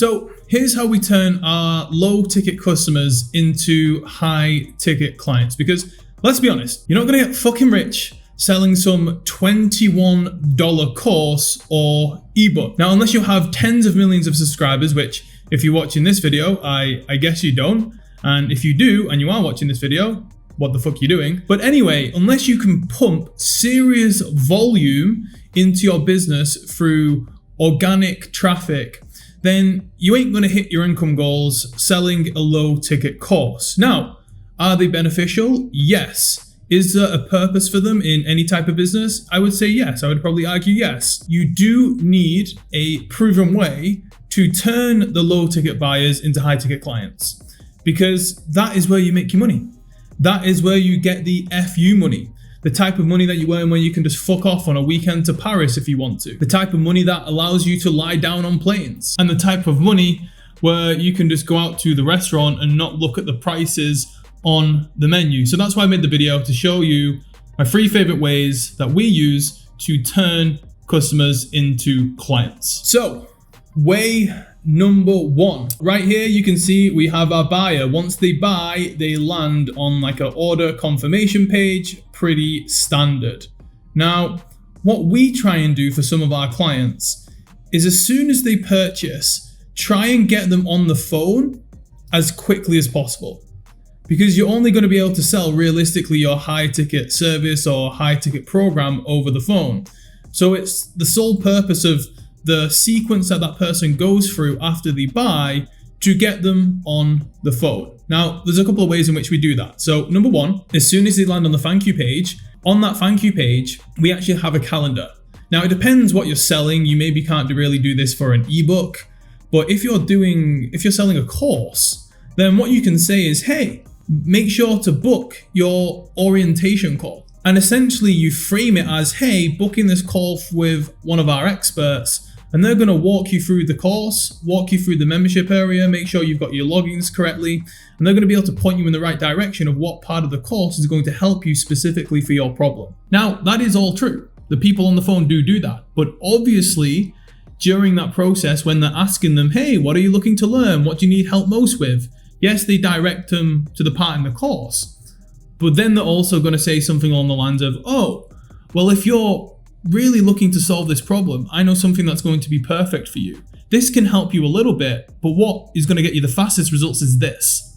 So here's how we turn our low ticket customers into high ticket clients, because let's be honest, you're not going to get fucking rich selling some $21 course or ebook. Now, unless you have tens of millions of subscribers, which if you're watching this video, I guess you don't. And if you do, and you are watching this video, what the fuck are you doing? But anyway, unless you can pump serious volume into your business through organic traffic, then you ain't gonna hit your income goals selling a low ticket course. Now, are they beneficial? Yes. Is there a purpose for them in any type of business? I would say yes. I would probably argue yes. You do need a proven way to turn the low ticket buyers into high ticket clients, because that is where you make your money. That is where you get the FU money. The type of money that you earn where you can just fuck off on a weekend to Paris if you want to. The type of money that allows you to lie down on planes. And the type of money where you can just go out to the restaurant and not look at the prices on the menu. So that's why I made the video, to show you my 3 favorite ways that we use to turn customers into clients. So way number 1, right here you can see we have our buyer. Once they buy, they land on like an order confirmation page, pretty standard. Now, what we try and do for some of our clients is, as soon as they purchase, try and get them on the phone as quickly as possible, because you're only going to be able to sell realistically your high ticket service or high ticket program over the phone. So it's the sole purpose of the sequence that that person goes through after they buy to get them on the phone. Now, there's a couple of ways in which we do that. So number 1, as soon as they land on the thank you page, on that thank you page, we actually have a calendar. Now, it depends what you're selling. You maybe can't really do this for an ebook, but if you're selling a course, then what you can say is, hey, make sure to book your orientation call. And essentially you frame it as, hey, booking this call with one of our experts, and they're going to walk you through the course, walk you through the membership area, make sure you've got your logins correctly, and they're going to be able to point you in the right direction of what part of the course is going to help you specifically for your problem. Now, that is all true. The people on the phone do that. But obviously, during that process, when they're asking them, hey, what are you looking to learn? What do you need help most with? Yes, they direct them to the part in the course, but then they're also going to say something along the lines of, oh, well, if you're really looking to solve this problem, I know something that's going to be perfect for you. This can help you a little bit, but what is going to get you the fastest results is this.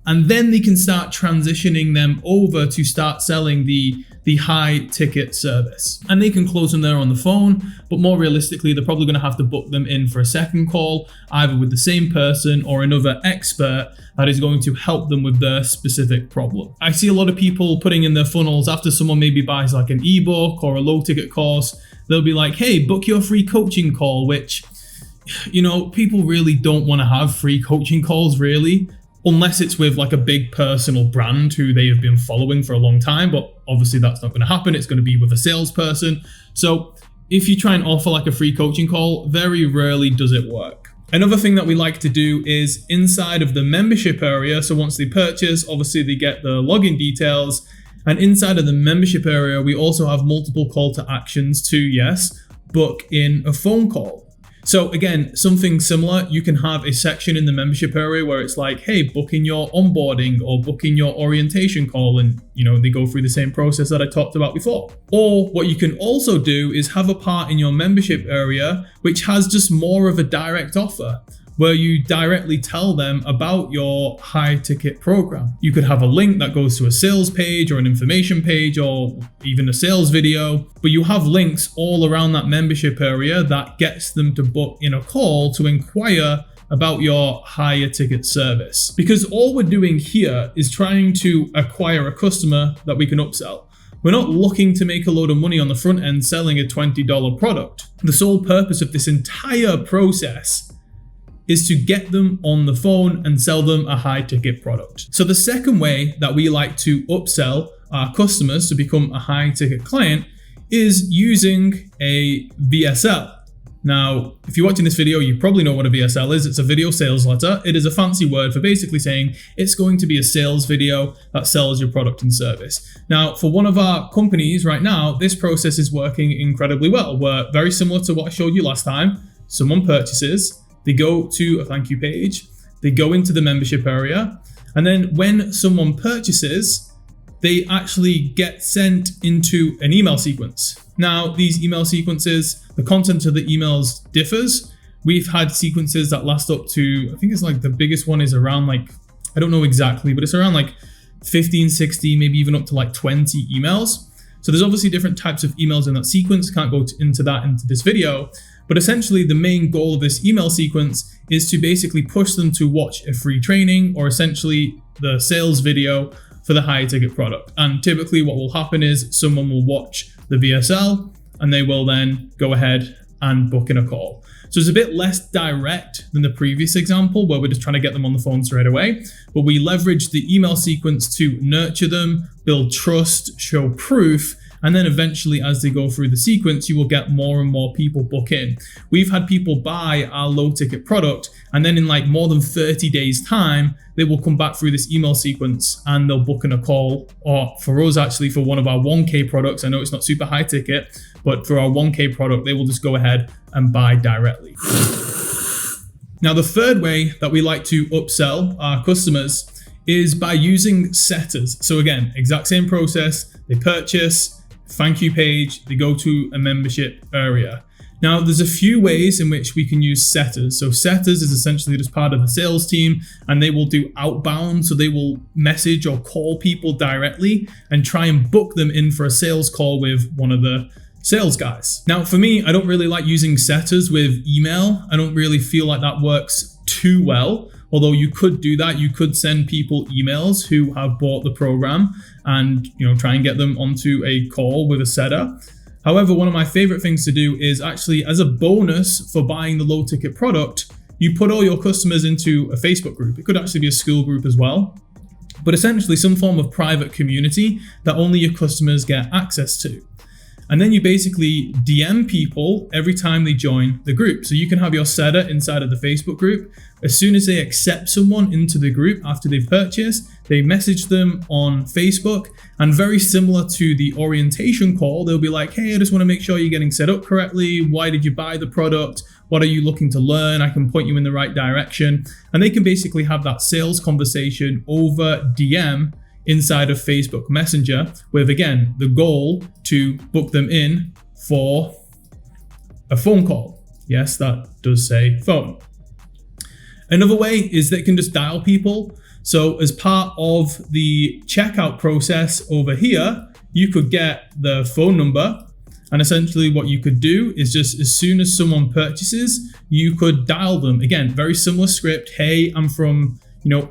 And then they can start transitioning them over to start selling the high ticket service. And they can close them there on the phone, but more realistically, they're probably going to have to book them in for a second call, either with the same person or another expert that is going to help them with their specific problem. I see a lot of people putting in their funnels after someone maybe buys like an ebook or a low ticket course. They'll be like, hey, book your free coaching call, which, you know, people really don't want to have free coaching calls really, unless it's with like a big personal brand who they have been following for a long time. But obviously that's not going to happen. It's going to be with a salesperson. So if you try and offer like a free coaching call, very rarely does it work. Another thing that we like to do is inside of the membership area. So once they purchase, obviously they get the login details. And inside of the membership area, we also have multiple call to actions to, yes, book in a phone call. So again, something similar, you can have a section in the membership area where it's like, hey, booking your onboarding or booking your orientation call. And, you know, they go through the same process that I talked about before. Or what you can also do is have a part in your membership area which has just more of a direct offer, where you directly tell them about your high ticket program. You could have a link that goes to a sales page or an information page or even a sales video, but you have links all around that membership area that gets them to book in a call to inquire about your higher ticket service. Because all we're doing here is trying to acquire a customer that we can upsell. We're not looking to make a load of money on the front end selling a $20 product. The sole purpose of this entire process is to get them on the phone and sell them a high ticket product. So the second way that we like to upsell our customers to become a high ticket client is using a VSL. Now, if you're watching this video, you probably know what a VSL is. It's a video sales letter. It is a fancy word for basically saying it's going to be a sales video that sells your product and service. Now, for one of our companies right now, this process is working incredibly well. We're very similar to what I showed you last time. Someone purchases, they go to a thank you page, they go into the membership area, and then when someone purchases, they actually get sent into an email sequence. Now, these email sequences, the content of the emails differs. We've had sequences that last up to, I think it's like the biggest one is around like, I don't know exactly, but it's around like 15, 16, maybe even up to like 20 emails. So there's obviously different types of emails in that sequence. Can't go into that into this video, but essentially the main goal of this email sequence is to basically push them to watch a free training or essentially the sales video for the higher ticket product. And typically what will happen is someone will watch the VSL and they will then go ahead and book in a call. So it's a bit less direct than the previous example where we're just trying to get them on the phone straight away, but we leverage the email sequence to nurture them, build trust, show proof, and then eventually as they go through the sequence, you will get more and more people book in. We've had people buy our low ticket product and then in like more than 30 days time, they will come back through this email sequence and they'll book in a call, or for us actually for one of our 1K products, I know it's not super high ticket, but for our 1K product, they will just go ahead and buy directly. Now, the third way that we like to upsell our customers is by using setters. So again, exact same process, they purchase, thank you page, they go to a membership area. Now, there's a few ways in which we can use setters. So setters is essentially just part of the sales team and they will do outbound. So they will message or call people directly and try and book them in for a sales call with one of the sales guys. Now, for me, I don't really like using setters with email. I don't really feel like that works too well. Although you could do that, you could send people emails who have bought the program and try and get them onto a call with a setter. However, one of my favorite things to do is actually as a bonus for buying the low ticket product, you put all your customers into a Facebook group. It could actually be a school group as well, but essentially some form of private community that only your customers get access to. And then you basically DM people every time they join the group. So you can have your setter inside of the Facebook group. As soon as they accept someone into the group after they've purchased, they message them on Facebook. And very similar to the orientation call, they'll be like, hey, I just want to make sure you're getting set up correctly. Why did you buy the product? What are you looking to learn? I can point you in the right direction. And they can basically have that sales conversation over DM inside of Facebook Messenger with, again, the goal to book them in for a phone call. Yes, that does say phone. Another way is they can just dial people. So as part of the checkout process over here, you could get the phone number. And essentially what you could do is just as soon as someone purchases, you could dial them. Again, very similar script. Hey, I'm from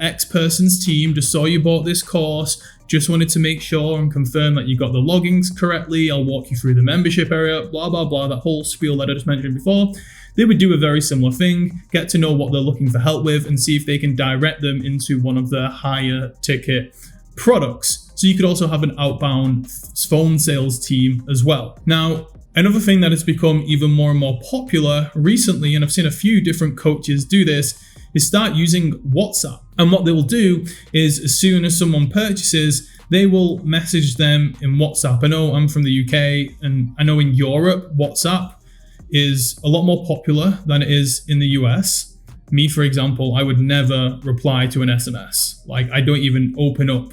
X person's team, just saw you bought this course, just wanted to make sure and confirm that you got the logins correctly. I'll walk you through the membership area, blah, blah, blah, that whole spiel that I just mentioned before. They would do a very similar thing, get to know what they're looking for help with and see if they can direct them into one of the higher ticket products. So you could also have an outbound phone sales team as well. Now, another thing that has become even more and more popular recently, and I've seen a few different coaches do this, is start using WhatsApp. And what they will do is as soon as someone purchases, they will message them in WhatsApp. I know I'm from the UK and I know in Europe, WhatsApp is a lot more popular than it is in the US. Me, for example, I would never reply to an SMS. Like I don't even open up,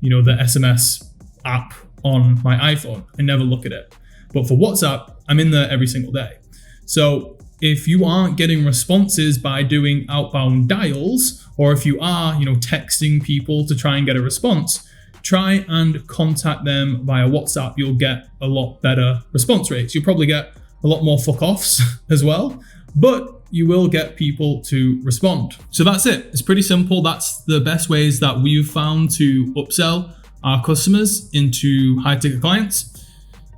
the SMS app on my iPhone. I never look at it. But for WhatsApp, I'm in there every single day. So if you aren't getting responses by doing outbound dials, or if you are, texting people to try and get a response, try and contact them via WhatsApp. You'll get a lot better response rates. You'll probably get a lot more fuck offs as well, but you will get people to respond. So that's it. It's pretty simple. That's the best ways that we've found to upsell our customers into high ticket clients.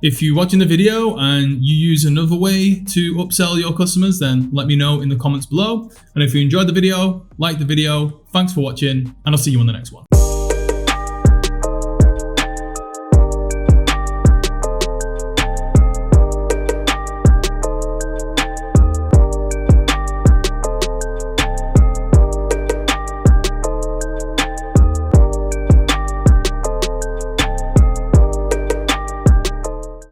If you're watching the video and you use another way to upsell your customers, then let me know in the comments below. And if you enjoyed the video, like the video, thanks for watching, and I'll see you on the next one.